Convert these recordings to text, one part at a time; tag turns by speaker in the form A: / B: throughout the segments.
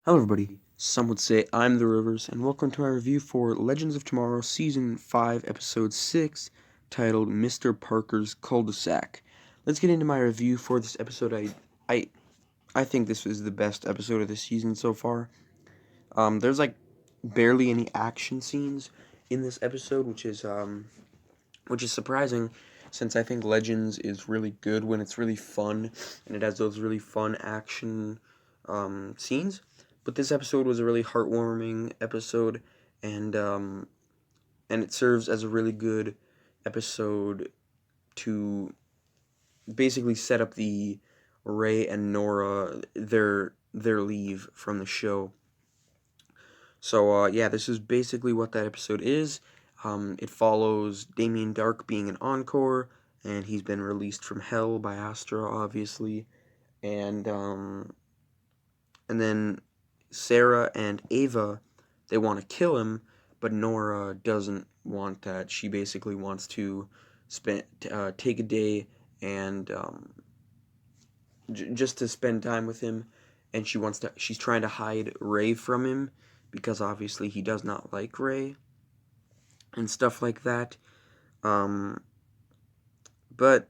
A: Hello everybody, some would say I'm the Rivers, and welcome to my review for Legends of Tomorrow Season 5, Episode 6, titled Mr. Parker's Cul-De-Sac. Let's get into my review for this episode. I think this is the best episode of the season so far. There's like barely any action scenes in this episode, which is surprising, since I think Legends is really good when it's really fun, and it has those really fun action scenes. But this episode was a really heartwarming episode, and and it serves as a really good episode to basically set up the Ray and Nora their leave from the show. So yeah, this is basically what that episode is. It follows Damien Darhk being an Encore, and he's been released from hell by Astra, obviously, and then Sarah and Ava, they want to kill him, but Nora doesn't want that. She basically wants to take a day and just to spend time with him, and she's trying to hide Ray from him because obviously he does not like Ray and stuff like that. Um, but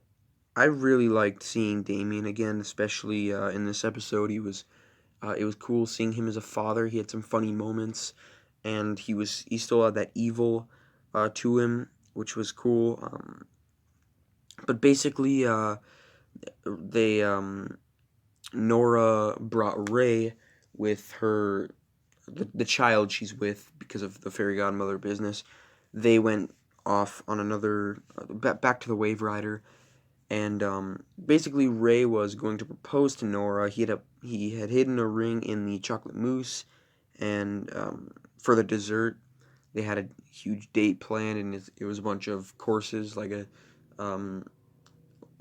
A: I really liked seeing Damien again, especially in this episode. It was cool seeing him as a father. He had some funny moments, and he still had that evil to him, which was cool. But basically, they Nora brought Ray with her, the child she's with because of the fairy godmother business. They went off on another back to the Wave Rider, and basically Ray was going to propose to Nora. He had hidden a ring in the chocolate mousse, and for the dessert, they had a huge date planned, and it was a bunch of courses, like a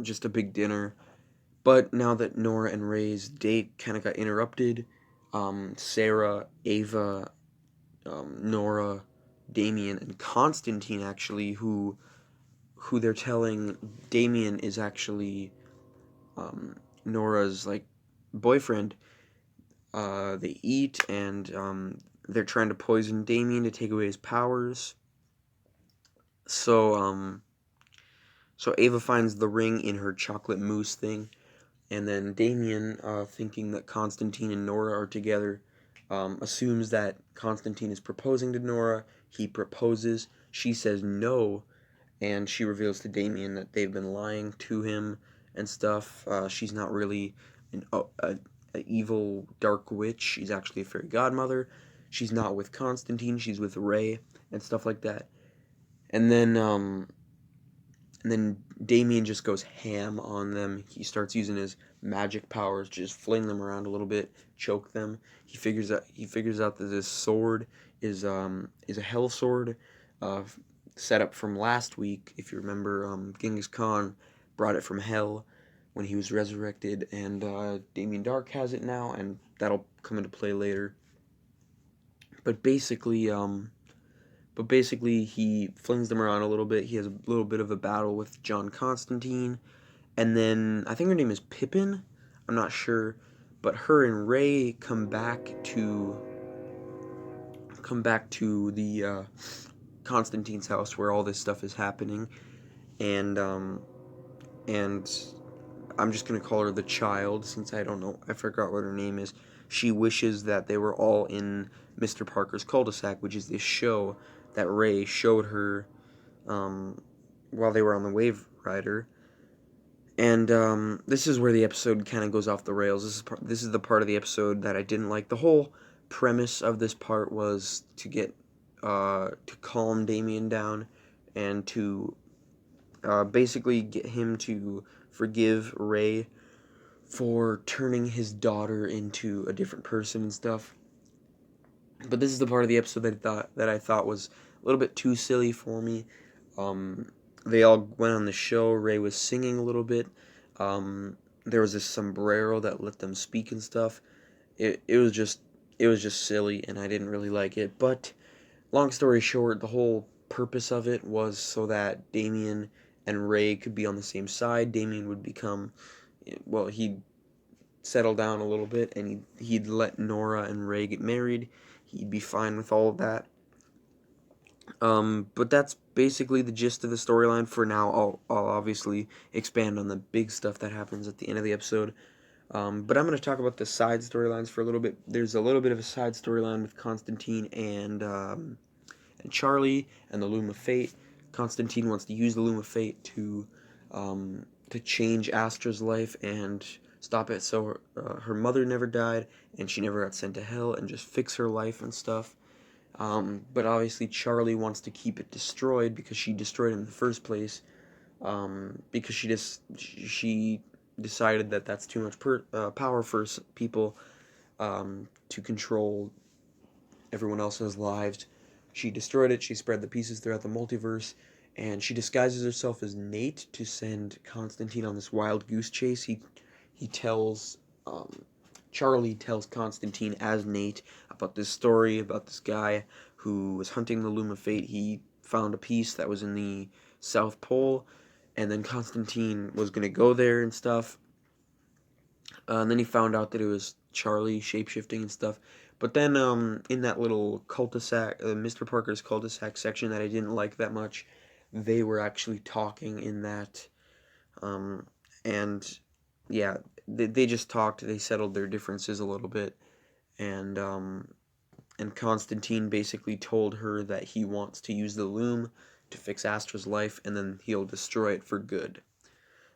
A: just a big dinner. But now that Nora and Ray's date kind of got interrupted, Sarah, Ava, Nora, Damien, and Constantine actually, who they're telling Damien is actually Nora's like boyfriend. They eat, and they're trying to poison Damien to take away his powers. So so Ava finds the ring in her chocolate mousse thing, and then Damien, thinking that Constantine and Nora are together, assumes that Constantine is proposing to Nora. He proposes. She says no, and she reveals to Damien that they've been lying to him and stuff. She's not really an evil dark witch. She's actually a fairy godmother. She's not with Constantine. She's with Ray and stuff like that. And then Damien just goes ham on them. He starts using his magic powers to just fling them around a little bit, choke them. He figures out that this sword is a hell sword, uh, set up from last week. If you remember, Genghis Khan brought it from hell when he was resurrected, and Damien Darhk has it now, and that'll come into play later. But basically, he flings them around a little bit. He has a little bit of a battle with John Constantine, and then I think her name is Pippin. I'm not sure, but her and Ray come back to the Constantine's house where all this stuff is happening, and and I'm just gonna call her the child since I don't know. I forgot what her name is. She wishes that they were all in Mr. Parker's Cul-De-Sac, which is this show that Ray showed her um, while they were on the Wave Rider. And this is where the episode kind of goes off the rails. This is the part of the episode that I didn't like. The whole premise of this part was to calm Damien down, and to basically get him to forgive Ray for turning his daughter into a different person and stuff. But this is the part of the episode that I thought was a little bit too silly for me. They all went on the show. Ray was singing a little bit. There was this sombrero that let them speak and stuff. It was just silly, and I didn't really like it. But long story short, the whole purpose of it was so that Damien and Ray could be on the same side. Damien would become, well, settle down a little bit, and he'd let Nora and Ray get married. He'd be fine with all of that. But that's basically the gist of the storyline for now. I'll obviously expand on the big stuff that happens at the end of the episode. But I'm going to talk about the side storylines for a little bit. There's a little bit of a side storyline with Constantine and Charlie and the Loom of Fate. Constantine wants to use the Loom of Fate to change Astra's life and stop it so her mother never died and she never got sent to hell, and just fix her life and stuff. But obviously Charlie wants to keep it destroyed because she destroyed it in the first place. Because she decided that that's too much power for people to control everyone else's lives. She destroyed it. She spread the pieces throughout the multiverse, and she disguises herself as Nate to send Constantine on this wild goose chase. He tells Charlie tells Constantine as Nate about this story about this guy who was hunting the Loom of Fate. He found a piece that was in the South Pole, and then Constantine was going to go there and stuff. And then he found out that it was Charlie shapeshifting and stuff. But then in that little cul-de-sac, Mr. Parker's cul-de-sac section that I didn't like that much, they were actually talking in that. And yeah, they just talked. They settled their differences a little bit. And Constantine basically told her that he wants to use the loom to fix Astra's life, and then he'll destroy it for good.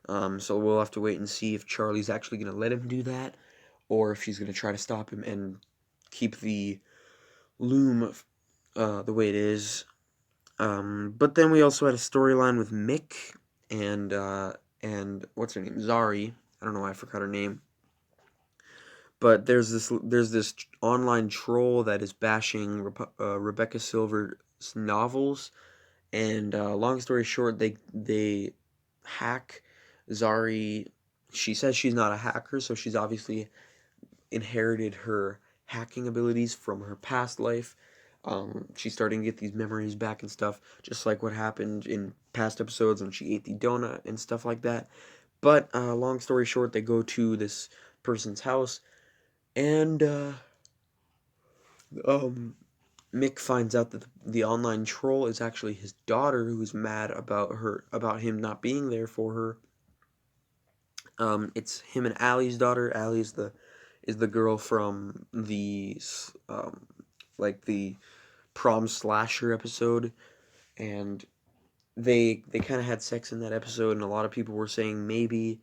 A: So we'll have to wait and see if Charlie's actually going to let him do that, or if she's going to try to stop him and keep the loom the way it is. But then we also had a storyline with Mick and what's her name, Zari. I don't know why I forgot her name. But there's this online troll that is bashing Rebecca Silver's novels, and long story short, they hack Zari. She says she's not a hacker, so she's obviously inherited her hacking abilities from her past life. She's starting to get these memories back and stuff, just like what happened in past episodes when she ate the donut and stuff like that. But long story short, they go to this person's house, and Mick finds out that the online troll is actually his daughter, who's mad about him not being there for her. It's him and Allie's daughter. Allie is the girl from the like the prom slasher episode, and they kind of had sex in that episode, and a lot of people were saying maybe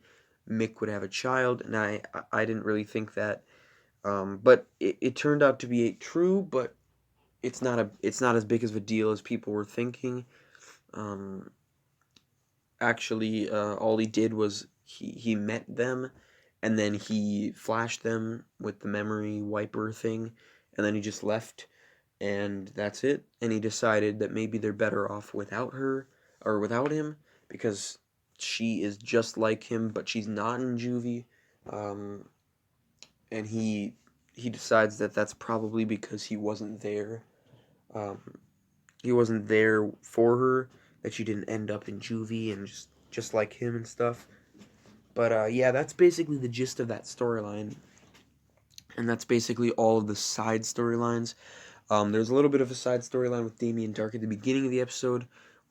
A: Mick would have a child, and I didn't really think that, but it turned out to be true, but it's not as big of a deal as people were thinking. Um, Actually, all he did was he met them, and then he flashed them with the memory wiper thing, and then he just left, and that's it. And he decided that maybe they're better off without her, or without him, because she is just like him, but she's not in juvie. Um, and he decides that that's probably because he wasn't there. Um, he wasn't there for her, that she didn't end up in juvie and just like him and stuff. But yeah, that's basically the gist of that storyline, and that's basically all of the side storylines. There's a little bit of a side storyline with Damien Dark at the beginning of the episode,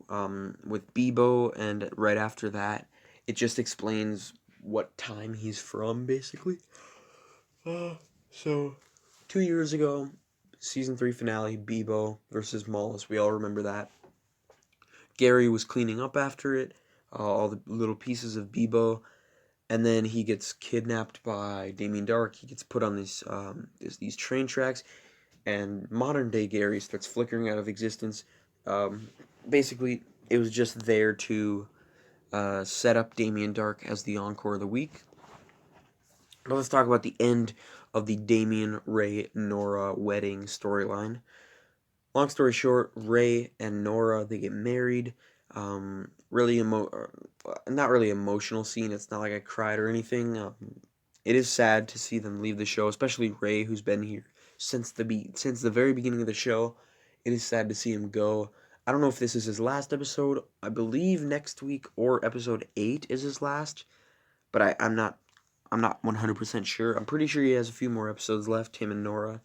A: with Bebo, and right after that, it just explains what time he's from, basically. So, 2 years ago, season 3 finale, Bebo versus Mollis. We all remember that. Gary was cleaning up after it, all the little pieces of Bebo, and then he gets kidnapped by Damien Dark. He gets put on these train tracks, and modern day Gary starts flickering out of existence. Basically, it was just there to set up Damien Dark as the encore of the week. But let's talk about the end of the Damien, Ray, Nora wedding storyline. Long story short, Ray and Nora, they get married. Really not really emotional scene. It's not like I cried or anything. It is sad to see them leave the show, especially Ray, who's been here since the very beginning of the show. It is sad to see him go. I don't know if this is his last episode. I believe next week or episode 8 is his last, but I'm not I'm not 100% sure. I'm pretty sure he has a few more episodes left, him and Nora.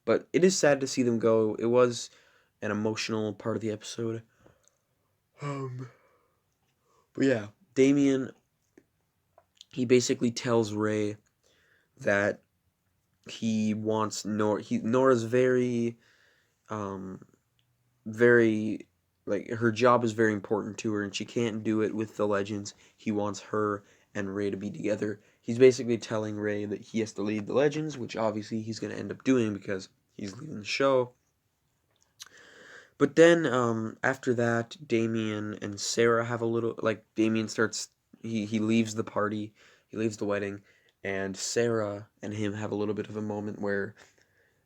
A: But it is sad to see them go. It was an emotional part of the episode. But yeah, Damien, he basically tells Ray that he wants Nora's very, um, very, like, her job is very important to her, and she can't do it with the Legends. He wants her and Ray to be together. He's basically telling Ray that he has to lead the Legends, which obviously he's going to end up doing because he's leading the show. But then, after that, Damien and Sarah have a little, like, Damien starts, he leaves the party, he leaves the wedding, and Sarah and him have a little bit of a moment where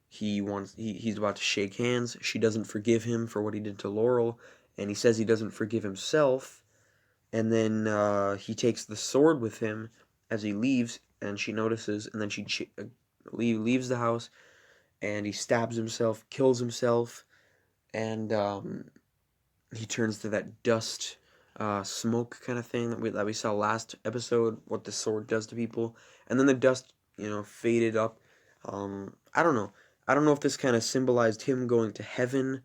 A: he's about to shake hands. She doesn't forgive him for what he did to Laurel, and he says he doesn't forgive himself, and then, he takes the sword with him as he leaves, and she notices, and then she leaves the house, and he stabs himself, kills himself, and, he turns to that dust, smoke kind of thing that we saw last episode, what the sword does to people. And then the dust, faded up. I don't know. I don't know if this kind of symbolized him going to heaven,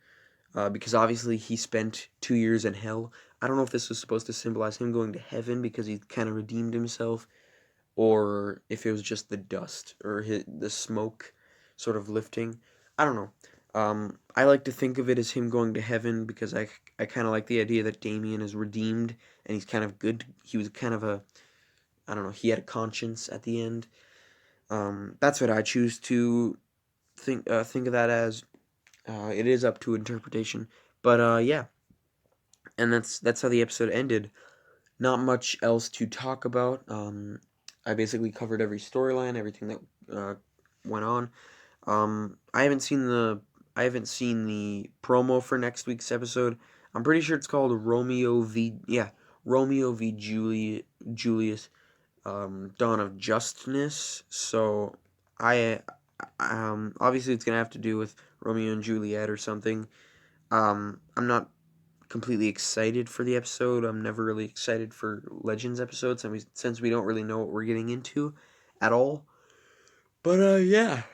A: because obviously he spent 2 years in hell. I don't know if this was supposed to symbolize him going to heaven because he kind of redeemed himself, or if it was just the dust or the smoke sort of lifting. I don't know. I like to think of it as him going to heaven because I kind of like the idea that Damien is redeemed and he's kind of good. He was kind of I don't know, he had a conscience at the end. That's what I choose to think of that as. It is up to interpretation, but yeah, and that's how the episode ended. Not much else to talk about. I basically covered every storyline, everything that went on. I haven't seen the promo for next week's episode. I'm pretty sure it's called Romeo v Julius, Dawn of Justness. So I obviously it's gonna have to do with Romeo and Juliet or something. I'm not completely excited for the episode. I'm never really excited for Legends episodes, since we don't really know what we're getting into at all. But yeah,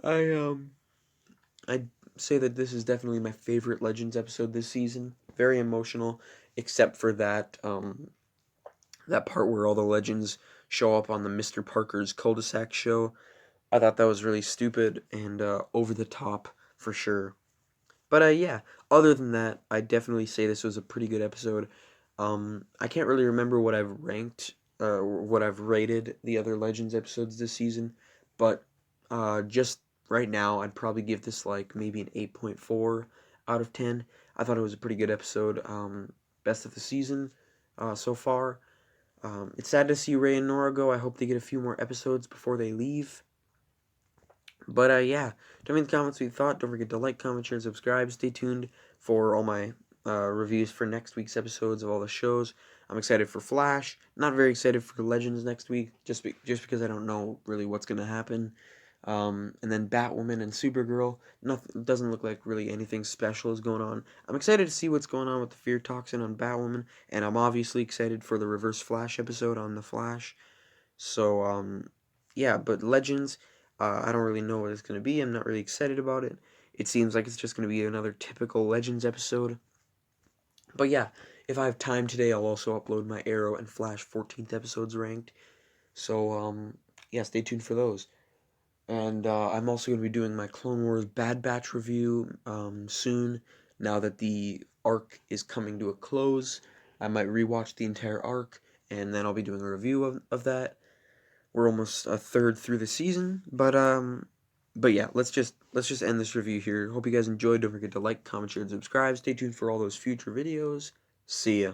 A: I'd say that this is definitely my favorite Legends episode this season. Very emotional, except for that part where all the Legends show up on the Mr. Parker's Cul-De-Sac show. I thought that was really stupid and over the top for sure. But yeah, other than that, I definitely say this was a pretty good episode. I can't really remember what I've ranked, what I've rated the other Legends episodes this season, but just right now, I'd probably give this like maybe an 8.4 out of 10. I thought it was a pretty good episode. Best of the season so far. It's sad to see Ray and Nora go. I hope they get a few more episodes before they leave. But yeah, tell me in the comments what you thought. Don't forget to like, comment, share, and subscribe. Stay tuned for all my reviews for next week's episodes of all the shows. I'm excited for Flash. Not very excited for Legends next week, just because I don't know really what's gonna happen. And then Batwoman and Supergirl. Nothing doesn't look like really anything special is going on. I'm excited to see what's going on with the fear toxin on Batwoman, and I'm obviously excited for the Reverse Flash episode on the Flash. So yeah, but Legends, I don't really know what it's gonna be. I'm not really excited about it. It seems like it's just gonna be another typical Legends episode. But yeah, if I have time today, I'll also upload my Arrow and Flash 14th episodes ranked. So yeah, stay tuned for those. And I'm also going to be doing my Clone Wars Bad Batch review soon. Now that the arc is coming to a close, I might rewatch the entire arc, and then I'll be doing a review of that. We're almost a third through the season, but yeah, let's just end this review here. Hope you guys enjoyed. Don't forget to like, comment, share, and subscribe. Stay tuned for all those future videos. See ya.